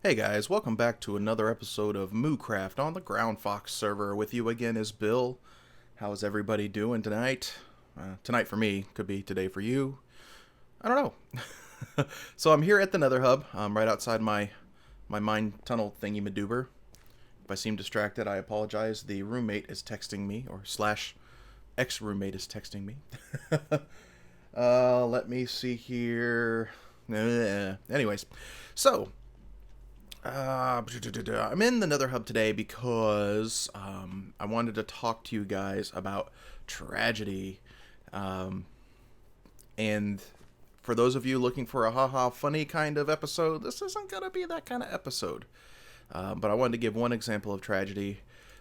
Hey guys, welcome back to another episode of Mookcraft on the Groundfox server. With you again is Bill. How's everybody doing tonight? Tonight for me, could be today for you. I don't know. So I'm here at the Nether Hub, right outside my mine tunnel thingy-madoober. If I seem distracted, I apologize. The roommate is texting me, or slash ex-roommate is texting me. Let me see here. Anyways, so I'm in the Nether Hub today because I wanted to talk to you guys about tragedy. And for those of you looking for a haha funny kind of episode, this isn't going to be that kind of episode. But I wanted to give one example of tragedy.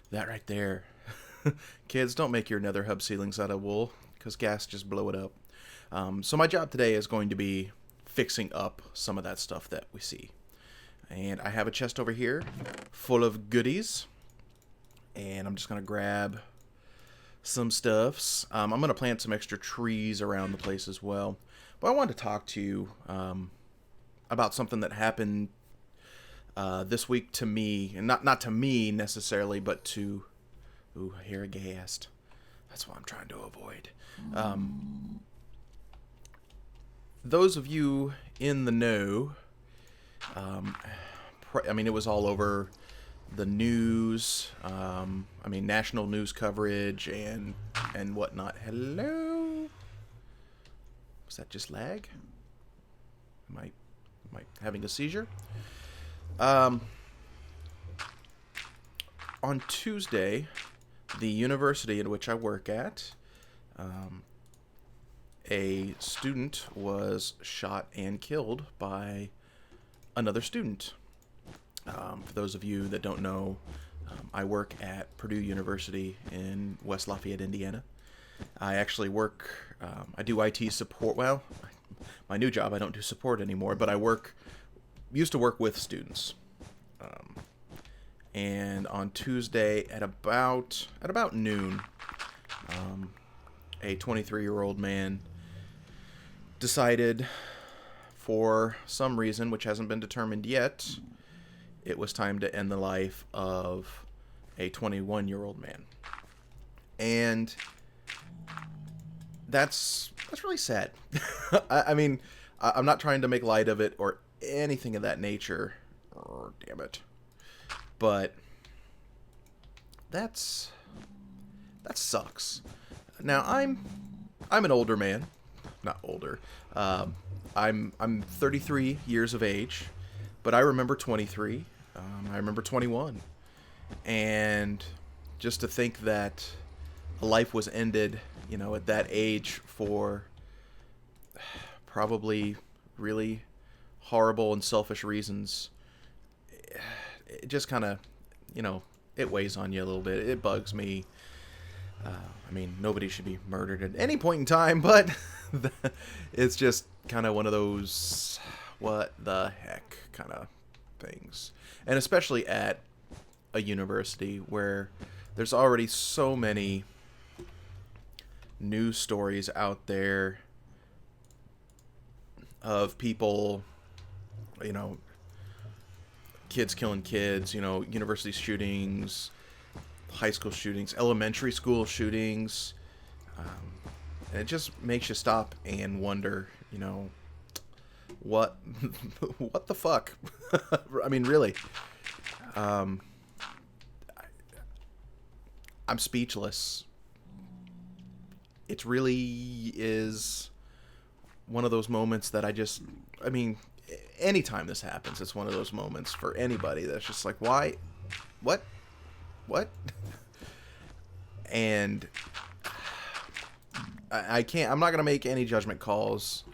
That right there. Kids, don't make your Nether Hub ceilings out of wool, because gas just blow it up. So my job today is going to be fixing up some of that stuff that we see. And I have a chest over here full of goodies. And I'm just going to grab some stuffs. I'm going to plant some extra trees around the place as well. But I wanted to talk to you about something that happened this week to me. And not to me necessarily, but to... Ooh, I hear a ghast. That's what I'm trying to avoid. Those of you in the know... it was all over the news. National news coverage and whatnot. Hello? Was that just lag? Am I having a seizure? On Tuesday, the university in which I work at, a student was shot and killed by another student. For those of you that don't know, I work at Purdue University in West Lafayette, Indiana. I actually I do IT support. Well, my new job, I don't do support anymore, but I used to work with students. And on Tuesday at about noon, a 23-year-old man decided, for some reason which hasn't been determined yet, it was time to end the life of a 21-year-old man. And that's really sad. I'm not trying to make light of it or anything of that nature. Oh, damn it. But that sucks. Now I'm an older man. Not older. I'm 33 years of age, but I remember 23. I remember 21. And just to think that a life was ended, at that age for probably really horrible and selfish reasons, it just kind of, it weighs on you a little bit. It bugs me. Nobody should be murdered at any point in time, but it's just kind of one of those what the heck kind of things. And especially at a university where there's already so many news stories out there of people, kids killing kids, university shootings, high school shootings, elementary school shootings. And it just makes you stop and wonder, what the fuck? Really. I'm speechless. It really is one of those moments that anytime this happens, it's one of those moments for anybody that's just like, why? What? And I'm not going to make any judgment calls.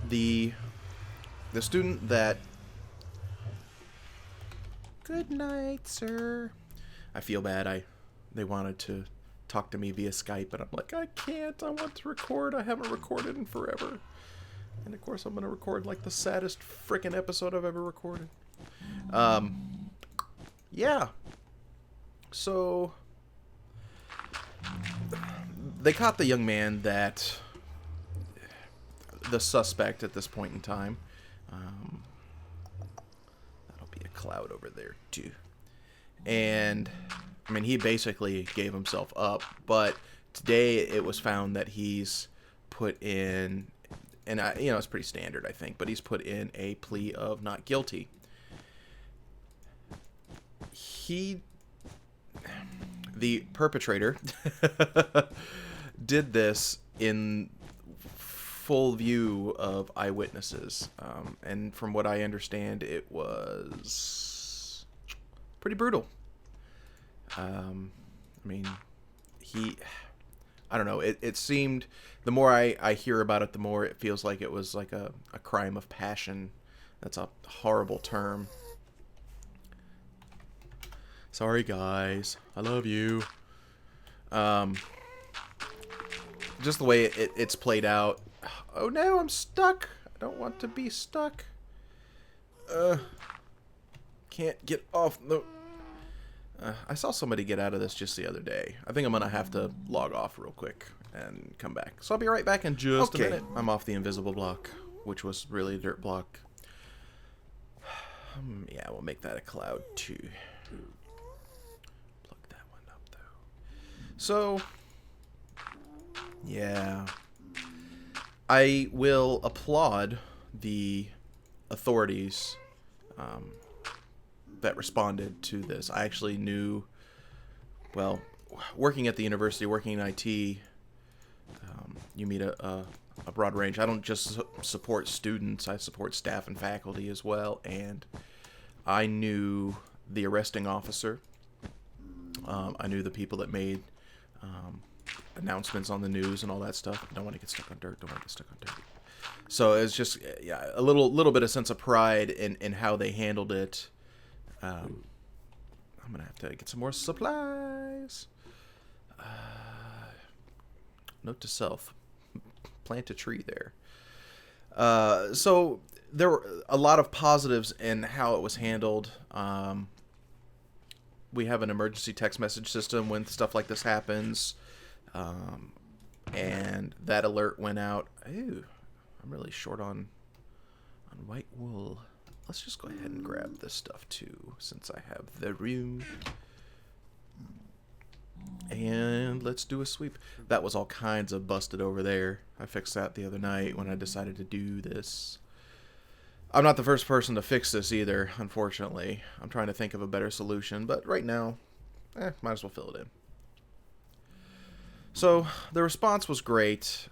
The student that... Good night, sir. I feel bad. They wanted to talk to me via Skype, but I'm like, I can't. I want to record. I haven't recorded in forever. And of course I'm going to record like the saddest frickin' episode I've ever recorded. Yeah. So they caught the young man the suspect at this point in time. cloud over there too. And I mean, he basically gave himself up, but today it was found that he's put in, and it's pretty standard, I think, but he's put in a plea of not guilty. The perpetrator did this in full view of eyewitnesses, and from what I understand, it was pretty brutal. I mean, I don't know, it seemed, the more I hear about it, the more it feels like it was like a crime of passion. That's a horrible term. Sorry, guys. I love you. Just the way it's played out. Oh no, I'm stuck. I don't want to be stuck. Can't get off. No. I saw somebody get out of this just the other day. I think I'm going to have to log off real quick and come back. So I'll be right back in just a minute. I'm off the invisible block, which was really a dirt block. Yeah, we'll make that a cloud too. Plug that one up though. So, yeah. I will applaud the authorities that responded to this. I actually knew, well, working at the university, working in IT, you meet a broad range. I don't just support students, I support staff and faculty as well, and I knew the arresting officer. I knew the people that made announcements on the news and all that stuff. Don't want to get stuck on dirt. Don't want to get stuck on dirt. So it's just, yeah, a little bit of sense of pride in how they handled it. I'm gonna have to get some more supplies. Note to self: plant a tree there. So there were a lot of positives in how it was handled. We have an emergency text message system when stuff like this happens, and that alert went out. Ooh, I'm really short on white wool. Let's just go ahead and grab this stuff too, since I have the room. And let's do a sweep. That was all kinds of busted over there. I fixed that the other night when I decided to do this. I'm not the first person to fix this either, unfortunately. I'm trying to think of a better solution, but right now, might as well fill it in. So, the response was great.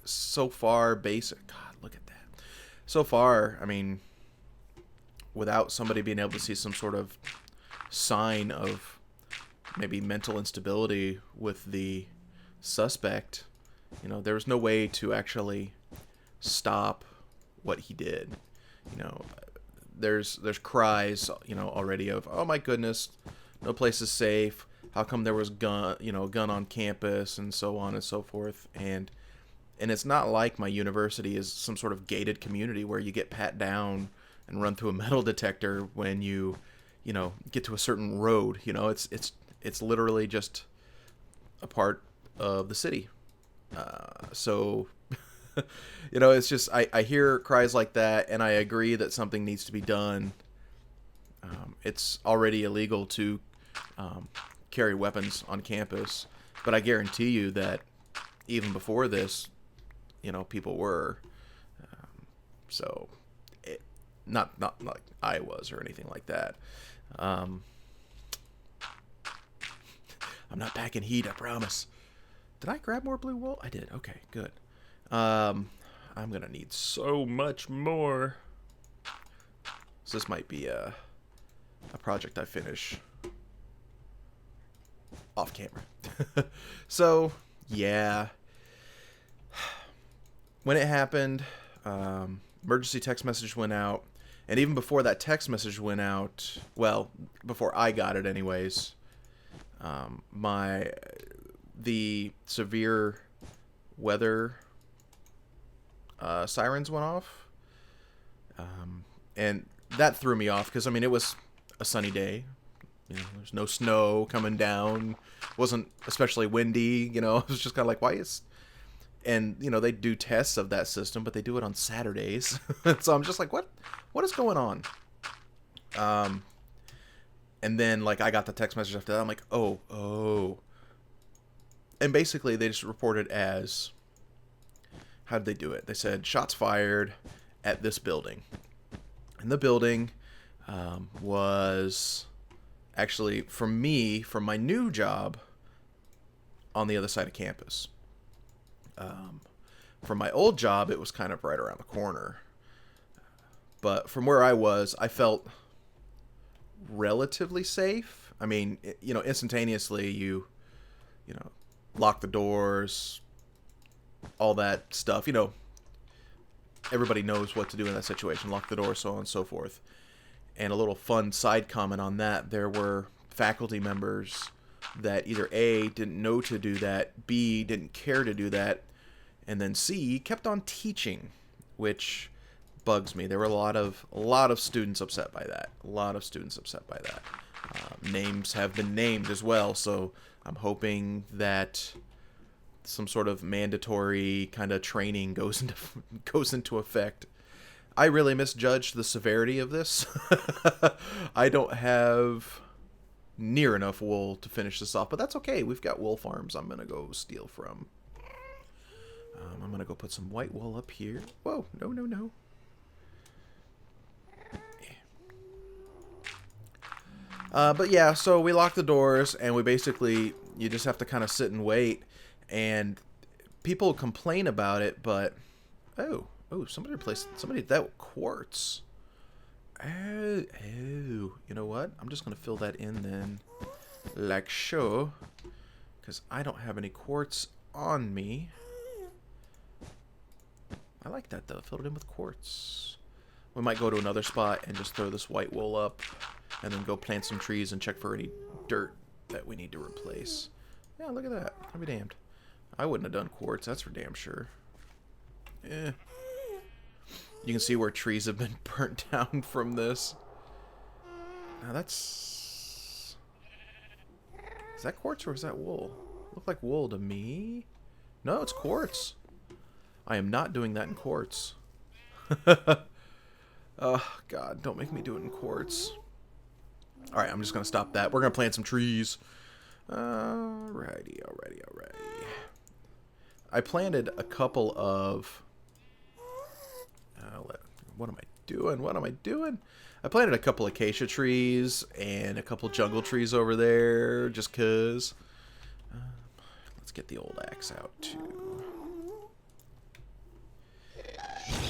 So far, basic. God, look at that. So far, I mean, without somebody being able to see some sort of sign of maybe mental instability with the suspect, there was no way to actually stop what he did. There's cries, already of, oh my goodness, no place is safe. How come there was gun on campus, and so on and so forth. And it's not like my university is some sort of gated community where you get pat down and run through a metal detector when you get to a certain road. It's literally just a part of the city. So, it's just, I hear cries like that, and I agree that something needs to be done. It's already illegal to carry weapons on campus, but I guarantee you that even before this, people were. So, not like I was or anything like that. I'm not packing heat, I promise. Did I grab more blue wool? I did. Okay, good. I'm gonna need so much more. So this might be a project I finish off camera. So, yeah. When it happened, emergency text message went out, and even before that text message went out, well, before I got it anyways, the severe weather sirens went off, and that threw me off because, it was a sunny day. There's no snow coming down. It wasn't especially windy. It was just kind of like, why is... And, they do tests of that system, but they do it on Saturdays. So I'm just like, what is going on? And then, like, I got the text message after that. I'm like, oh. And basically, they just reported as... How did they do it? They said, shots fired at this building. And the building was actually, from my new job, on the other side of campus. From my old job, it was kind of right around the corner. But from where I was, I felt relatively safe. I mean, instantaneously you lock the doors, all that stuff. Everybody knows what to do in that situation. Lock the door, so on and so forth. And a little fun side comment on that, there were faculty members that either A, didn't know to do that, B, didn't care to do that, and then C, kept on teaching, which bugs me. There were a lot of students upset by that. Names have been named as well, so I'm hoping that some sort of mandatory kind of training goes into effect. I really misjudged the severity of this. I don't have near enough wool to finish this off, but that's okay. We've got wool farms I'm gonna go steal from. I'm gonna go put some white wool up here. Whoa, no. But yeah, so we lock the doors, and you just have to kind of sit and wait. And people complain about it, but somebody did that with quartz. Oh, you know what? I'm just gonna fill that in then, like so, because I don't have any quartz on me. I like that though. Fill it in with quartz. We might go to another spot and just throw this white wool up, and then go plant some trees and check for any dirt that we need to replace. Yeah, look at that. I'll be damned. I wouldn't have done quartz, that's for damn sure. You can see where trees have been burnt down from this. Now that's... Is that quartz or is that wool? Look like wool to me. No, it's quartz. I am not doing that in quartz. Oh, God, don't make me do it in quartz. Alright, I'm just going to stop that. We're going to plant some trees. Alrighty. I planted a couple of... What am I doing? I planted a couple acacia trees and a couple jungle trees over there, just cause. Let's get the old axe out too.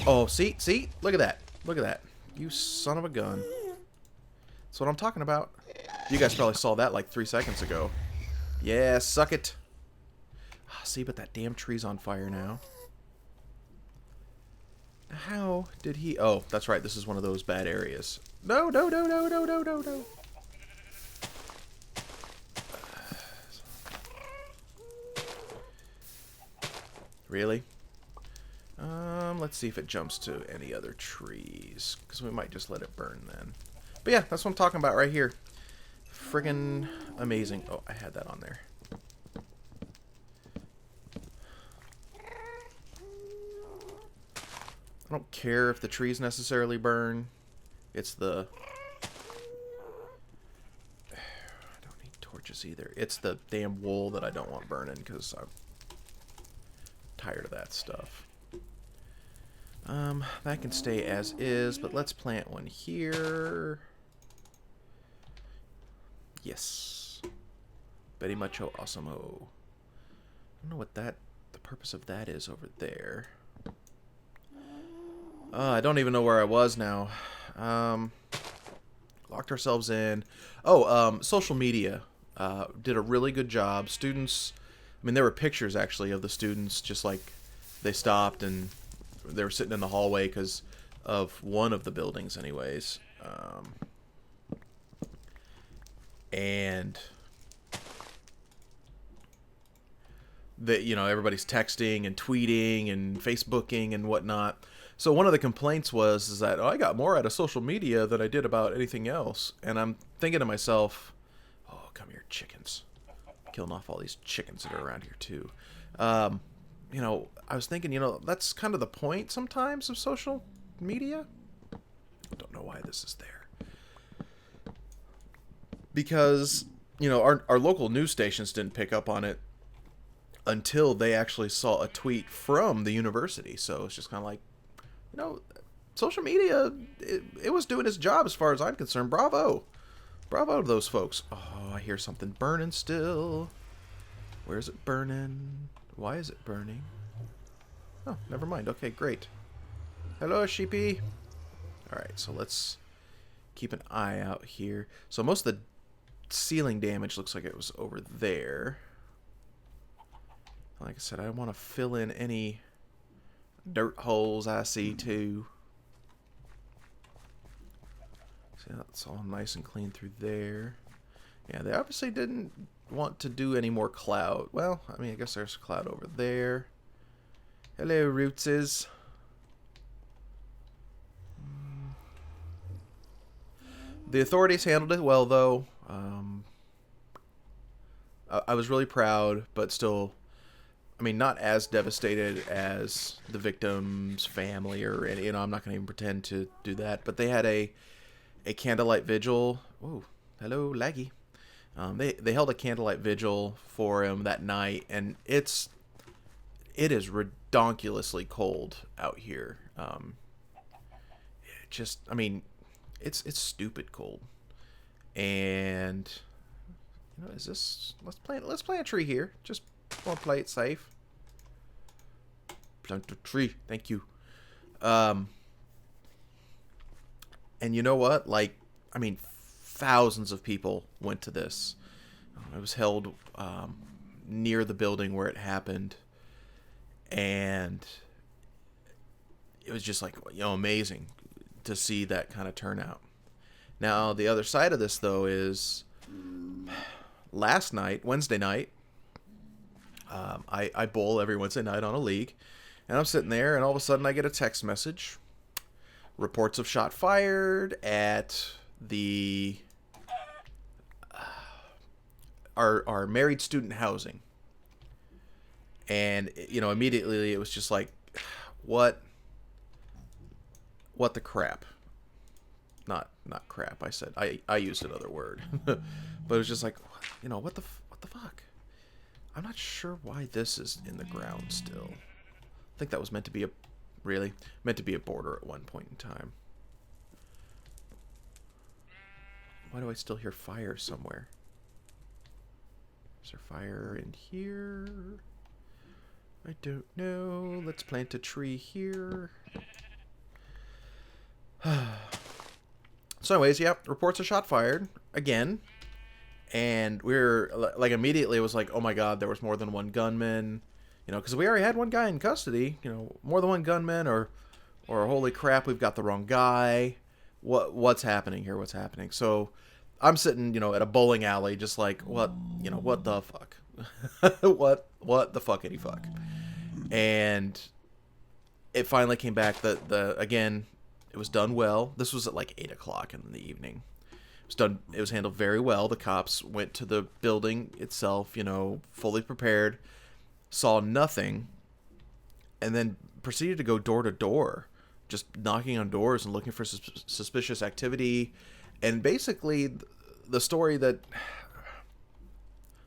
Oh, see? Look at that. You son of a gun. That's what I'm talking about. You guys probably saw that like 3 seconds ago. Yeah, suck it. See, but that damn tree's on fire now. How did he... Oh, that's right. This is one of those bad areas. No. Really? Let's see if it jumps to any other trees, because we might just let it burn then. But yeah, that's what I'm talking about right here. Friggin' amazing. Oh, I had that on there. I don't care if the trees necessarily burn. It's the... I don't need torches either. It's the damn wool that I don't want burning, because I'm tired of that stuff. That can stay as is, but let's plant one here. Yes. Very mucho awesome-o. I don't know what the purpose of that is over there. I don't even know where I was now. Locked ourselves in. Oh, social media did a really good job. Students, I mean, there were pictures actually of the students, just like they stopped and they were sitting in the hallway because of one of the buildings anyways. And everybody's texting and tweeting and Facebooking and whatnot. So one of the complaints was that I got more out of social media than I did about anything else. And I'm thinking to myself, oh, come here, chickens. Killing off all these chickens that are around here too. I was thinking, that's kind of the point sometimes of social media. I don't know why this is there. because, our local news stations didn't pick up on it until they actually saw a tweet from the university. So it's just kind of like, you know, social media, it was doing its job as far as I'm concerned. Bravo. Bravo to those folks. Oh, I hear something burning still. Where's it burning? Why is it burning? Oh, never mind. Okay, great. Hello, sheepy. Alright, so let's keep an eye out here. So most of the ceiling damage looks like it was over there. Like I said, I want to fill in any dirt holes I see too. See, that's all nice and clean through there. Yeah, they obviously didn't want to do any more cloud. Well, I mean, I guess there's a cloud over there. Hello, Rootses. The authorities handled it well, though. I was really proud, but still, I mean, not as devastated as the victim's family or any, I'm not going to even pretend to do that. But they had a candlelight vigil. Oh, hello, laggy. They held a candlelight vigil for him that night, and it is redonkulously cold out here. I mean, it's stupid cold. And is this? Let's plant a tree here. Just want to play it safe. Plant a tree. Thank you. And you know what? Like, I mean, thousands of people went to this. It was held near the building where it happened, and it was just like, amazing to see that kind of turnout. Now, the other side of this, though, is last night, Wednesday night, I bowl every Wednesday night on a league, and I'm sitting there, and all of a sudden I get a text message. Reports of shot fired at the our married student housing. And, immediately it was just like, what the crap? Not crap, I said. I used another word. But it was just like, what the fuck? I'm not sure why this is in the ground still. I think that was meant to be a border at one point in time. Why do I still hear fire somewhere? Is there fire in here? I don't know. Let's plant a tree here. So anyways, yeah, reports of shot fired again. And we're like, immediately it was like, oh my god, there was more than one gunman. Because we already had one guy in custody. More than one gunman, or holy crap, we've got the wrong guy. What's happening here? What's happening? So I'm sitting, at a bowling alley, just like, what the fuck? what the fuckity fuck? And it finally came back that again, it was done well. This was at like 8 o'clock in the evening. It was handled very well. The cops went to the building itself, fully prepared, saw nothing, and then proceeded to go door to door, just knocking on doors and looking for suspicious activity. And basically, the story the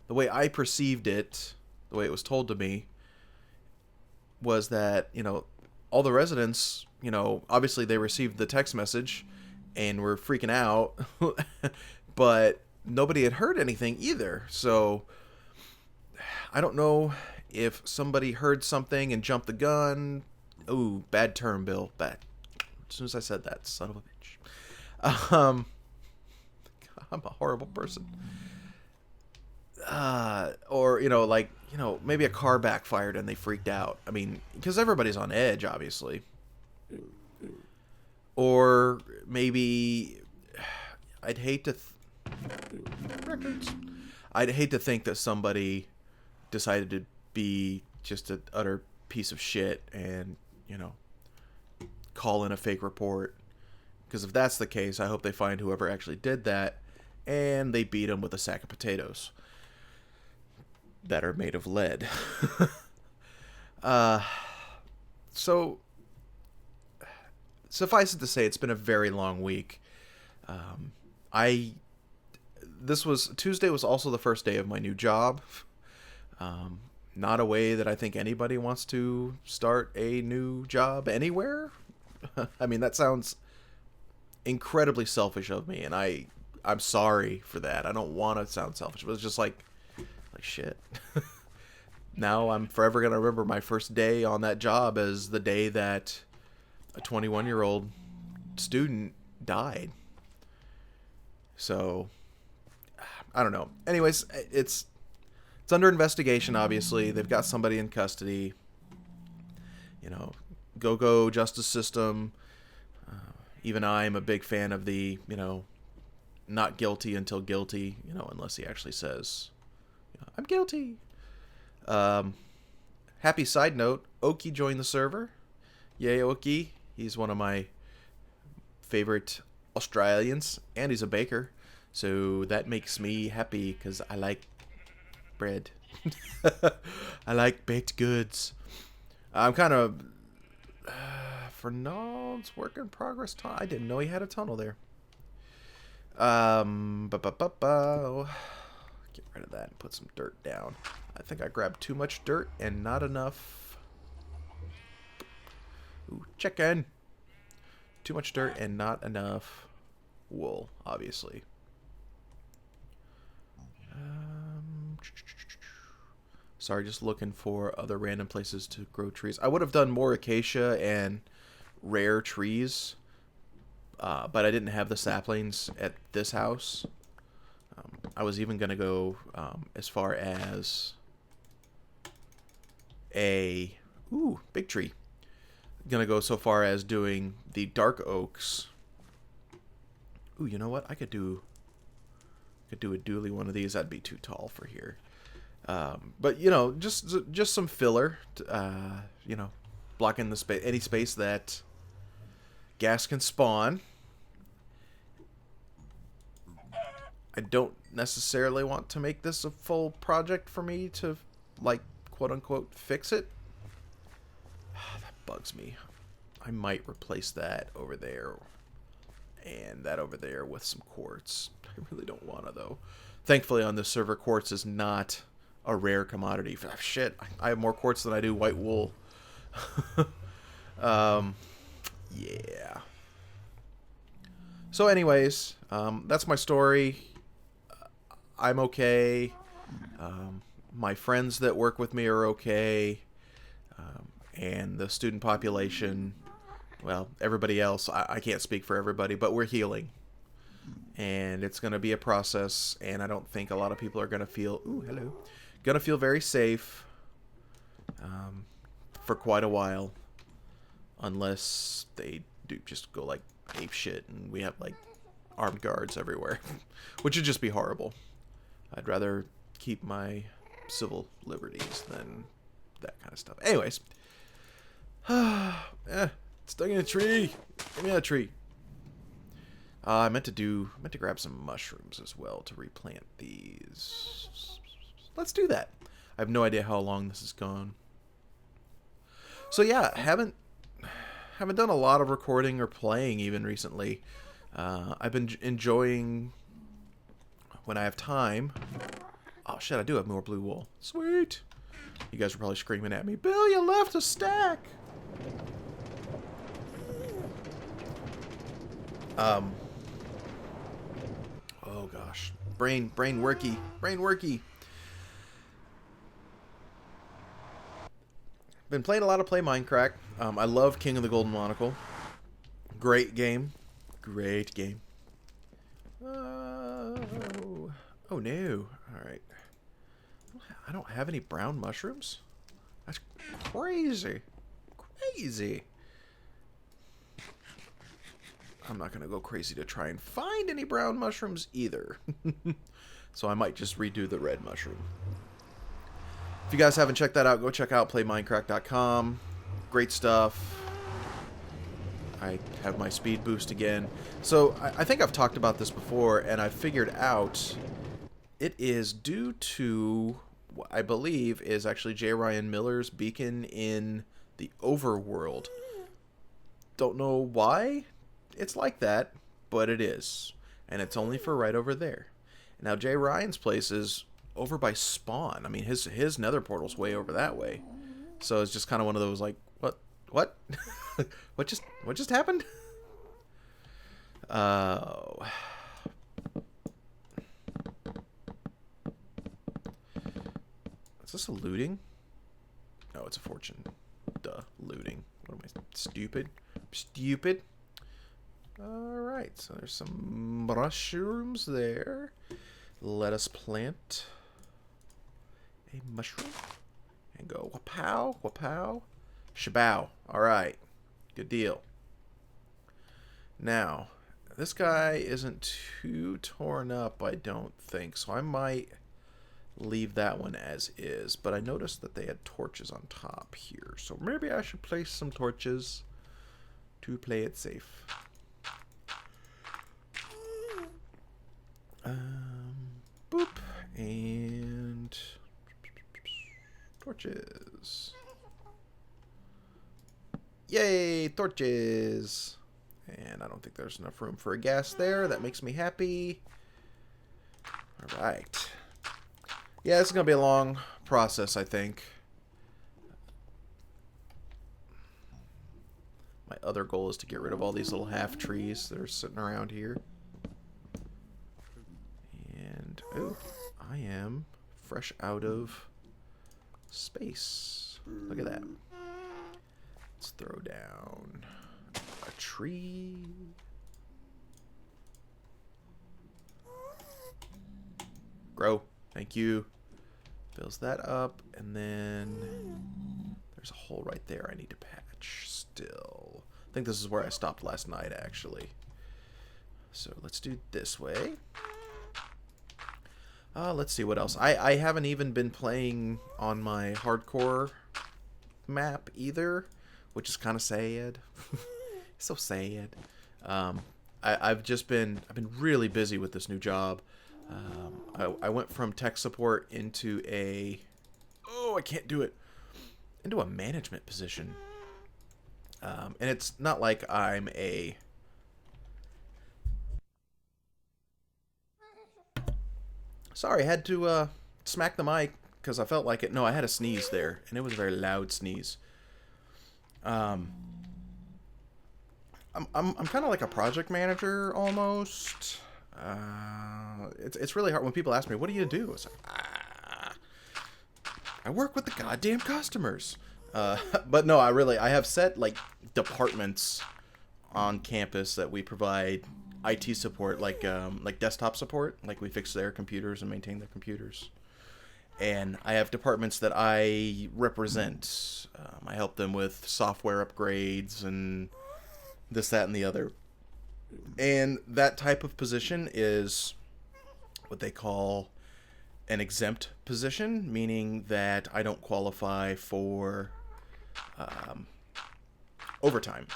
way I perceived it, the way it was told to me, was that, all the residents, obviously they received the text message and were freaking out, but nobody had heard anything either. So I don't know if somebody heard something and jumped the gun. Ooh, bad term, Bill. Bad. As soon as I said that, son of a bitch. I'm a horrible person. Or, maybe a car backfired and they freaked out. I mean, because everybody's on edge, obviously. Or maybe I'd hate to think that somebody decided to be just an utter piece of shit and, call in a fake report. Because if that's the case, I hope they find whoever actually did that and they beat him with a sack of potatoes that are made of lead. So suffice it to say, it's been a very long week. Tuesday was also the first day of my new job. Not a way that I think anybody wants to start a new job anywhere. I mean, that sounds incredibly selfish of me, and I'm sorry for that. I don't want to sound selfish, but it's just like shit. Now I'm forever going to remember my first day on that job as the day that a 21-year-old student died. So, I don't know. Anyways, it's under investigation, obviously. They've got somebody in custody. You know, go justice system. Even I'm a big fan of the, not guilty until guilty, unless he actually says, I'm guilty. Happy side note, Oki joined the server. Yay, Oki. He's one of my favorite Australians, and he's a baker. So that makes me happy because I like bread. I like baked goods. I'm kind of... Fernald's work in progress tunnel. I didn't know he had a tunnel there. Get rid of that and put some dirt down. I think I grabbed too much dirt and not enough. Ooh, chicken. Too much dirt and not enough wool, obviously. Sorry, just looking for other random places to grow trees. I would have done more acacia and rare trees, but I didn't have the saplings at this house. I was even going to go as far as a big tree. Going to go so far as doing the dark oaks. Ooh, you know what? I could do a dually one of these. That'd be too tall for here. But just some filler, blocking the any space that gas can spawn. I don't necessarily want to make this a full project for me to, quote unquote, fix it. That bugs me. I might replace that over there and that over there with some quartz. I really don't want to, though. Thankfully, on this server, quartz is not a rare commodity. Shit, I have more quartz than I do white wool. Yeah. So anyways, that's my story. I'm okay. My friends that work with me are okay. And the student population, well, everybody else, I can't speak for everybody, but we're healing. And it's going to be a process, and I don't think a lot of people are going to feel, going to feel very safe for quite a while, unless they do just go ape shit and we have armed guards everywhere, which would just be horrible. I'd rather keep my civil liberties than that kind of stuff. Anyways, stuck in a tree. Give me that tree. I meant to grab some mushrooms as well to replant these. Let's do that. I have no idea how long this has gone. So yeah, haven't done a lot of recording or playing even recently. I've been enjoying when I have time. Oh shit, I do have more blue wool. Sweet. You guys are probably screaming at me, Bill, you left a stack. Oh gosh, brain worky. Been playing a lot of Minecraft. I love King of the Golden Monocle. Great game. Oh no. Alright. I don't have any brown mushrooms? That's crazy. I'm not going to go crazy to try and find any brown mushrooms either. So I might just redo the red mushroom. If you guys haven't checked that out, go check out playminecraft.com. Great stuff. I have my speed boost again. So I think I've talked about this before, and I figured out it is due to what I believe is actually J. Ryan Miller's beacon in the overworld. Don't know why it's like that, but it is. And it's only for right over there. Now Jay Ryan's place is over by Spawn. I mean, his nether portal's way over that way. So it's just kind of one of those like, what, what just happened? Is this a looting? No, it's a fortune. Duh, looting. What am I, stupid? Stupid. Alright, so there's some mushrooms there. Let us plant a mushroom. And go wapow, wapow, shabow. Alright, good deal. Now, this guy isn't too torn up, I don't think. So I might leave that one as is. But I noticed that they had torches on top here. So maybe I should place some torches to play it safe. Boop. And torches. Yay, torches. And I don't think there's enough room for a gas there. That makes me happy. All right. Yeah, this is going to be a long process, I think. My other goal is to get rid of all these little half trees that are sitting around here. And, oh, I am fresh out of space. Look at that. Let's throw down a tree. Grow. Thank you. Fills that up. And then there's a hole right there I need to patch still. I think this is where I stopped last night, actually. So let's do this way. Let's see what else. I haven't even been playing on my hardcore map either, which is kind of sad. So sad. I've been really busy with this new job. I went from tech support into I can't do it, into a management position. And it's not like I'm a sorry, I had to smack the mic because I felt like it. No, I had a sneeze there, and it was a very loud sneeze. I'm kind of like a project manager almost. It's really hard when people ask me, "What do you do?" It's like, I work with the goddamn customers. But no, I have set like departments on campus that we provide IT support, like desktop support, like we fix their computers and maintain their computers. And I have departments that I represent. I help them with software upgrades and this, that, and the other. And that type of position is what they call an exempt position, meaning that I don't qualify for overtime.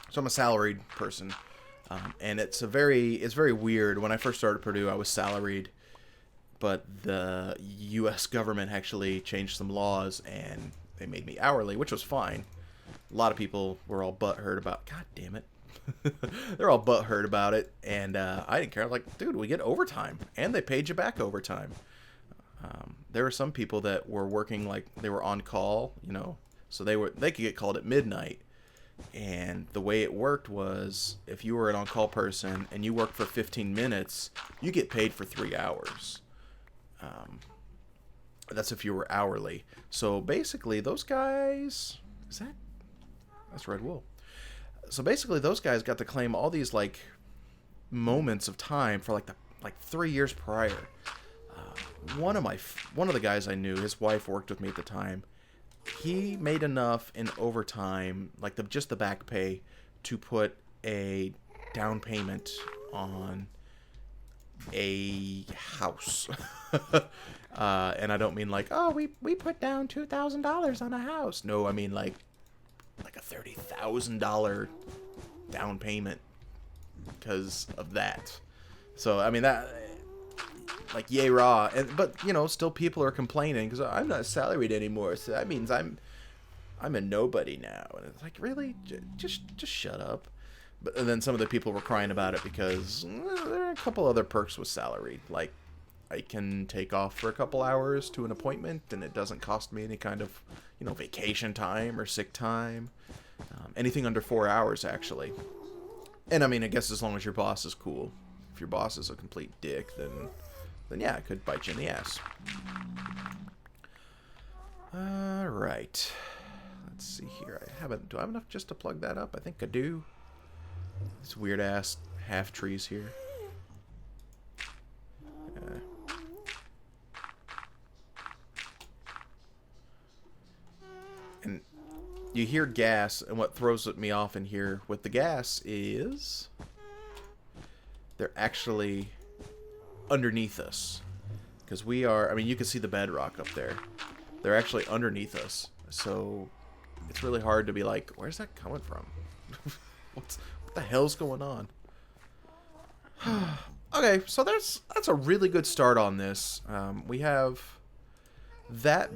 So I'm a salaried person. And it's very weird. When I first started Purdue, I was salaried, but the U.S. government actually changed some laws and they made me hourly, which was fine. A lot of people were all butthurt about, God damn it. They're all butthurt about it, and I didn't care. I'm like, dude, we get overtime, and they paid you back overtime. There were some people that were working like they were on call, so they could get called at midnight. And the way it worked was, if you were an on-call person and you worked for 15 minutes, you get paid for 3 hours. That's if you were hourly. So basically, those guys... That's red wool. So basically, those guys got to claim all these, like, moments of time for, like 3 years prior. One of the guys I knew, his wife worked with me at the time. He made enough in overtime, like just the back pay, to put a down payment on a house. And I don't mean like, oh, we put down $2,000 on a house. No, I mean like a $30,000 down payment because of that. So I mean that, like, yay raw. But still people are complaining because I'm not salaried anymore, so that means I'm a nobody now. And it's like, really, just shut up. And then some of the people were crying about it because there are a couple other perks with salaried, like I can take off for a couple hours to an appointment, and it doesn't cost me any kind of, vacation time or sick time. Anything under 4 hours, actually. And I mean, I guess as long as your boss is cool. If your boss is a complete dick, then yeah, it could bite you in the ass. Alright. Let's see here. Do I have enough just to plug that up? I think I do. These weird ass half trees here. And you hear gas, and what throws me off in here with the gas is they're actually underneath us. Because we are, I mean, you can see the bedrock up there. They're actually underneath us. So it's really hard to be like, where's that coming from? What the hell's going on? Okay, so that's a really good start on this. We have that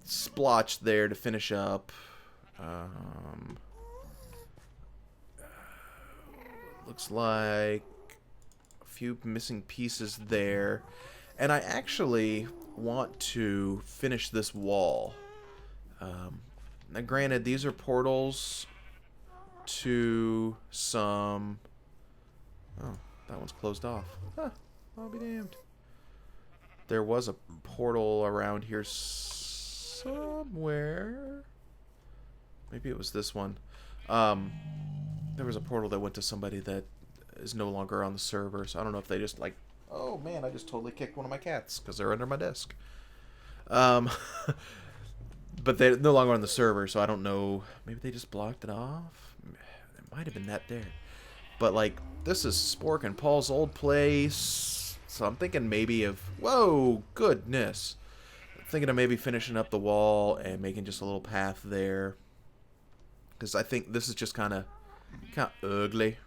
splotch there to finish up. Looks like a few missing pieces there. And I actually want to finish this wall. Now granted, these are portals to some... Oh, that one's closed off. Huh, I'll be damned. There was a portal around here somewhere. Maybe it was this one. There was a portal that went to somebody that is no longer on the server, so I don't know if they just like... Oh man, I just totally kicked one of my cats because they're under my desk. But they're no longer on the server, so I don't know. Maybe they just blocked it off? It might have been that there. But, like, this is Spork and Paul's old place. So I'm thinking maybe of... Whoa, goodness. I'm thinking of maybe finishing up the wall and making just a little path there. Because I think this is just kind of ugly.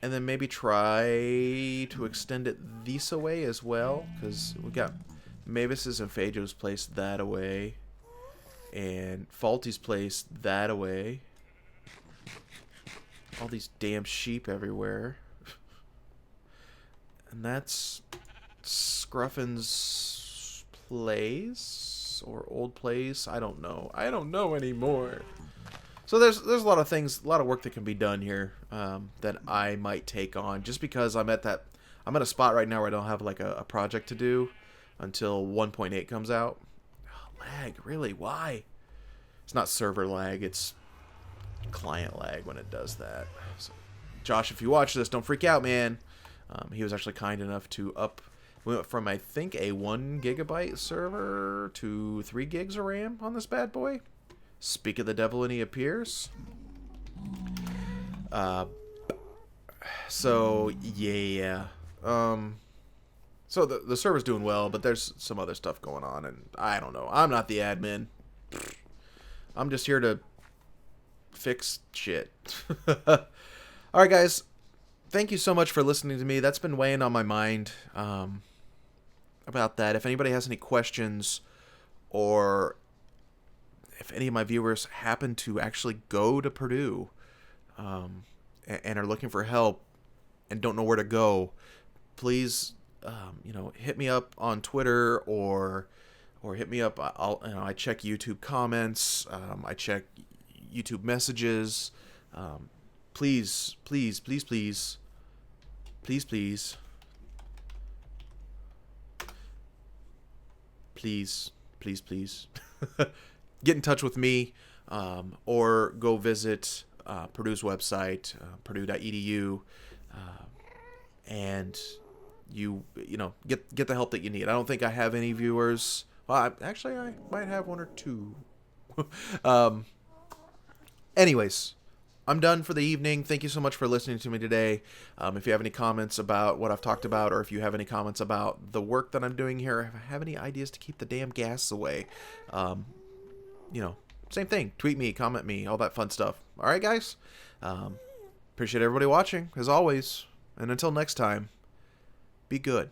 And then maybe try to extend it this away as well. Because we got Mavis's and Phaedo's place that away. And Faulty's place that away. All these damn sheep everywhere. And that's Scruffin's place or old place. I don't know. I don't know anymore. So there's a lot of things, a lot of work that can be done here that I might take on, just because I'm at a spot right now where I don't have like a project to do until 1.8 comes out. Oh, lag, really? Why? It's not server lag, it's client lag when it does that. So, Josh, if you watch this, don't freak out, man. He was actually kind enough to we went from, I think, a 1 gigabyte server to 3 gigs of RAM on this bad boy. Speak of the devil and he appears. So, yeah. So the server's doing well, but there's some other stuff going on, and I don't know. I'm not the admin. I'm just here to fix shit. Alright, guys. Thank you so much for listening to me. That's been weighing on my mind about that. If anybody has any questions, or if any of my viewers happen to actually go to Purdue and are looking for help and don't know where to go, please, hit me up on Twitter or hit me up. I check YouTube comments. I check YouTube messages. Please, please, please, please, please, please, please, please, please, get in touch with me, or go visit Purdue's website, purdue.edu, and get the help that you need. I don't think I have any viewers. Well, actually, I might have one or two. Anyways, I'm done for the evening. Thank you so much for listening to me today. If you have any comments about what I've talked about, or if you have any comments about the work that I'm doing here, if I have any ideas to keep the damn gas away, same thing. Tweet me, comment me, all that fun stuff. All right, guys? Appreciate everybody watching, as always. And until next time, be good.